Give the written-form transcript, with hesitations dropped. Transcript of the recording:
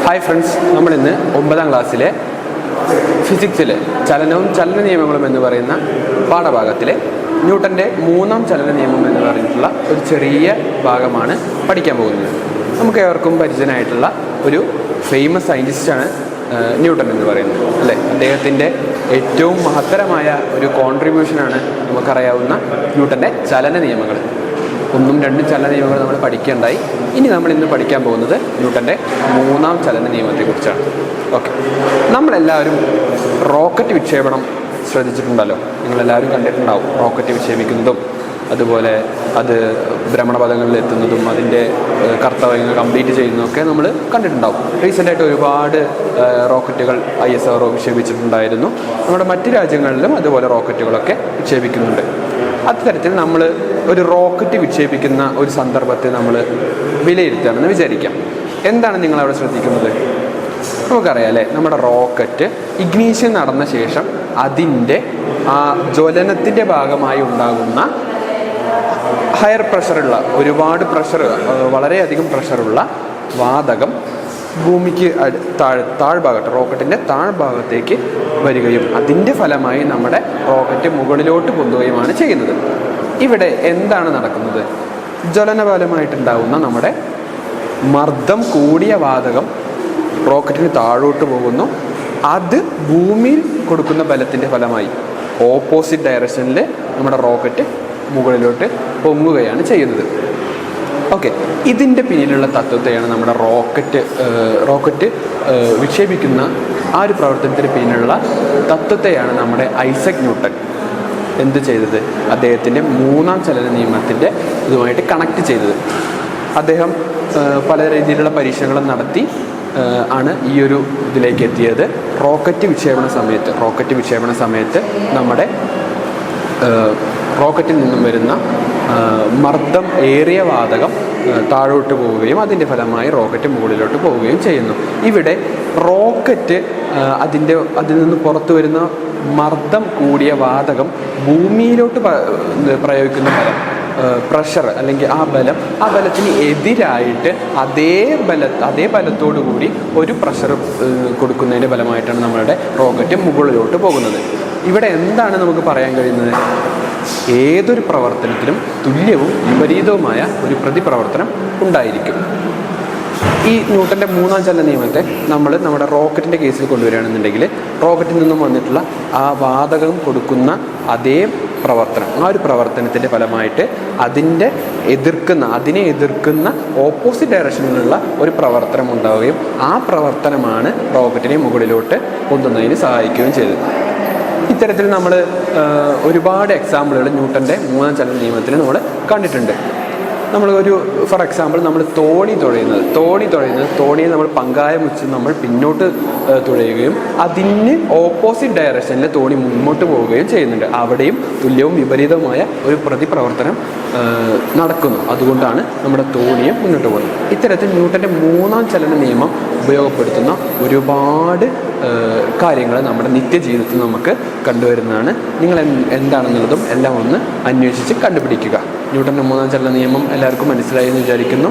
Hi friends, നമ്മളിന്ന് 9ാം ക്ലാസ്സിലെ ഫിസിക്സിലെ ചലനവും ചലന നിയമങ്ങളും എന്ന് പറയുന്ന പാഠഭാഗത്തിലെ ന്യൂട്ടൻ്റെ 3ാം ചലന നിയമം എന്ന് പറഞ്ഞിട്ടുള്ള ഒരു ചെറിയ ഭാഗമാണ് പഠിക്കാൻ പോകുന്നത്. നമുക്ക് ഏവർക്കും പരിചിതനായിട്ടുള്ള ഒരു ഫേമസ് സയൻറ്റിസ്റ്റാണ് ന്യൂട്ടൻ എന്ന് പറയുന്നത്, അല്ലേ? അദ്ദേഹത്തിൻ്റെ ഏറ്റവും മഹത്തരമായ ഒരു കോൺട്രിബ്യൂഷനാണ് നമുക്കറിയാവുന്ന ന്യൂട്ടൻ്റെ ചലന നിയമങ്ങൾ. 1ഉം 2ഉം ചലന നിയമങ്ങൾ നമ്മൾ പഠിക്കേണ്ടായി. ഇനി നമ്മൾ ഇന്ന് പഠിക്കാൻ പോകുന്നത് ന്യൂട്ടൻ്റെ 3ാം ചലന നിയമത്തെക്കുറിച്ചാണ്. ഓക്കെ, നമ്മളെല്ലാവരും റോക്കറ്റ് വിക്ഷേപണം ശ്രദ്ധിച്ചിട്ടുണ്ടല്ലോ. നിങ്ങളെല്ലാവരും കണ്ടിട്ടുണ്ടാവും റോക്കറ്റ് വിക്ഷേപിക്കുന്നതും അതുപോലെ അത് ഭ്രമണപഥങ്ങളിൽ എത്തുന്നതും അതിൻ്റെ കർത്തവ്യങ്ങൾ കംപ്ലീറ്റ് ചെയ്യുന്നതൊക്കെ നമ്മൾ കണ്ടിട്ടുണ്ടാവും. റീസെൻ്റായിട്ട് ഒരുപാട് റോക്കറ്റുകൾ ISRO വിക്ഷേപിച്ചിട്ടുണ്ടായിരുന്നു. നമ്മുടെ മറ്റ് രാജ്യങ്ങളിലും അതുപോലെ റോക്കറ്റുകളൊക്കെ വിക്ഷേപിക്കുന്നുണ്ട്. അത്തരത്തിൽ നമ്മൾ ഒരു റോക്കറ്റ് വിക്ഷേപിക്കുന്ന ഒരു സന്ദർഭത്തെ നമ്മൾ വിലയിരുത്തുകയാണെന്ന് വിചാരിക്കാം. എന്താണ് നിങ്ങളവിടെ ശ്രദ്ധിക്കുന്നത്? നമുക്കറിയാം അല്ലേ, നമ്മുടെ റോക്കറ്റ് ഇഗ്നീഷൻ നടന്ന ശേഷം അതിൻ്റെ ആ ജ്വലനത്തിൻ്റെ ഭാഗമായി ഉണ്ടാകുന്ന ഹയർ പ്രഷറുള്ള ഒരുപാട് വളരെയധികം പ്രഷറുള്ള വാതകം ഭൂമിക്ക് താഴ്ഭാഗത്ത് റോക്കറ്റിൻ്റെ താഴ്ഭാഗത്തേക്ക് വരികയും അതിൻ്റെ ഫലമായി നമ്മുടെ റോക്കറ്റ് മുകളിലോട്ട് പൊന്തുകയുമാണ് ചെയ്യുന്നത്. ഇവിടെ എന്താണ് നടക്കുന്നത്? ജ്വലനഫലമായിട്ടുണ്ടാകുന്ന നമ്മുടെ മർദ്ദം കൂടിയ വാതകം റോക്കറ്റിന് താഴോട്ട് പോകുന്നു. അത് ഭൂമിയിൽ കൊടുക്കുന്ന ബലത്തിൻ്റെ ഫലമായി ഓപ്പോസിറ്റ് ഡയറക്ഷനിൽ നമ്മുടെ റോക്കറ്റ് മുകളിലോട്ട് പൊങ്ങുകയാണ് ചെയ്യുന്നത്. ഓക്കെ, ഇതിൻ്റെ പിന്നിലുള്ള തത്വത്തെയാണ് നമ്മുടെ റോക്കറ്റ് വിക്ഷേപിക്കുന്ന ആ ഒരു പ്രവർത്തനത്തിന് പിന്നിലുള്ള തത്വത്തെയാണ് നമ്മുടെ ഐസക് ന്യൂട്ടൻ എന്ത് ചെയ്തത്? അദ്ദേഹത്തിൻ്റെ 3ാം ചലന നിയമത്തിൻ്റെ ഇതുമായിട്ട് കണക്ട് ചെയ്തത്. അദ്ദേഹം പല രീതിയിലുള്ള പരീക്ഷണങ്ങളും നടത്തി ആണ് ഈ ഒരു ഇതിലേക്ക് എത്തിയത്. റോക്കറ്റ് വിക്ഷേപണ സമയത്ത് നമ്മുടെ റോക്കറ്റിൽ നിന്നും വരുന്ന മർദ്ദം ഏറിയ വാതകം താഴോട്ട് പോവുകയും അതിൻ്റെ ഫലമായി റോക്കറ്റ് മുകളിലോട്ട് പോവുകയും ചെയ്യുന്നു. ഇവിടെ റോക്കറ്റ് അതിൽ നിന്ന് പുറത്തു വരുന്ന മർദ്ദം കൂടിയ വാതകം ഭൂമിയിലോട്ട് പ്രയോഗിക്കുന്ന പ്രഷർ അല്ലെങ്കിൽ ആ ബലത്തിന് എതിരായിട്ട് അതേ ബലത്തോടു കൂടി ഒരു പ്രഷർ കൊടുക്കുന്നതിൻ്റെ ഫലമായിട്ടാണ് നമ്മളുടെ റോക്കറ്റ് മുകളിലോട്ട് പോകുന്നത്. ഇവിടെ എന്താണ് നമുക്ക് പറയാൻ കഴിയുന്നത്? ഏതൊരു പ്രവർത്തനത്തിലും തുല്യവും വിപരീതവുമായ ഒരു പ്രതിപ്രവർത്തനം ഉണ്ടായിരിക്കും. ഈ ന്യൂട്ടൻ്റെ 3ാം ചലന നിയമത്തെ നമ്മൾ നമ്മുടെ റോക്കറ്റിൻ്റെ കേസിൽ കൊണ്ടുവരികയാണെന്നുണ്ടെങ്കിൽ റോക്കറ്റിൽ നിന്നും വന്നിട്ടുള്ള ആ വാതകം കൊടുക്കുന്ന അതേ പ്രവർത്തനം, ആ ഒരു പ്രവർത്തനത്തിൻ്റെ ഫലമായിട്ട് അതിനെ എതിർക്കുന്ന ഓപ്പോസിറ്റ് ഡയറക്ഷനിലുള്ള ഒരു പ്രവർത്തനം ഉണ്ടാവുകയും ആ പ്രവർത്തനമാണ് റോക്കറ്റിനെ മുകളിലോട്ട് പൊന്തുന്നതിന് സഹായിക്കുകയും ചെയ്തത്. ഇത്തരത്തിൽ നമ്മൾ ഒരുപാട് എക്സാമ്പിളുകൾ ന്യൂട്ടൻ്റെ 3ാം ചലന നിയമത്തിന് നമ്മൾ കണ്ടിട്ടുണ്ട്. ഫോർ എക്സാമ്പിൾ നമ്മൾ തോണി തുഴയുന്നത് തോണിയെ നമ്മൾ പങ്കായം വെച്ച് നമ്മൾ പിന്നോട്ട് തുഴയുകയും അതിന് ഓപ്പോസിറ്റ് ഡയറക്ഷനിൽ തോണി മുന്നോട്ട് പോവുകയും ചെയ്യുന്നുണ്ട്. അവിടെയും തുല്യവും വിപരീതവുമായ ഒരു പ്രതിപ്രവർത്തനം നടക്കുന്നു. അതുകൊണ്ടാണ് നമ്മുടെ തോണിയെ മുന്നോട്ട് പോകുന്നത്. ഇത്തരത്തിൽ ന്യൂട്ടൻ്റെ 3ാം ചലന നിയമം ഉപയോഗപ്പെടുത്തുന്ന ഒരുപാട് കാര്യങ്ങൾ നമ്മുടെ നിത്യജീവിതത്തിൽ നമുക്ക് കണ്ടുവരുന്നതാണ്. നിങ്ങൾ എന്താണെന്നുള്ളതും എല്ലാം ഒന്ന് അന്വേഷിച്ച് കണ്ടുപിടിക്കുക. ന്യൂട്ടൻ്റെ 3ാം ചലന നിയമം എല്ലാവർക്കും മനസ്സിലായി എന്ന് വിചാരിക്കുന്നു.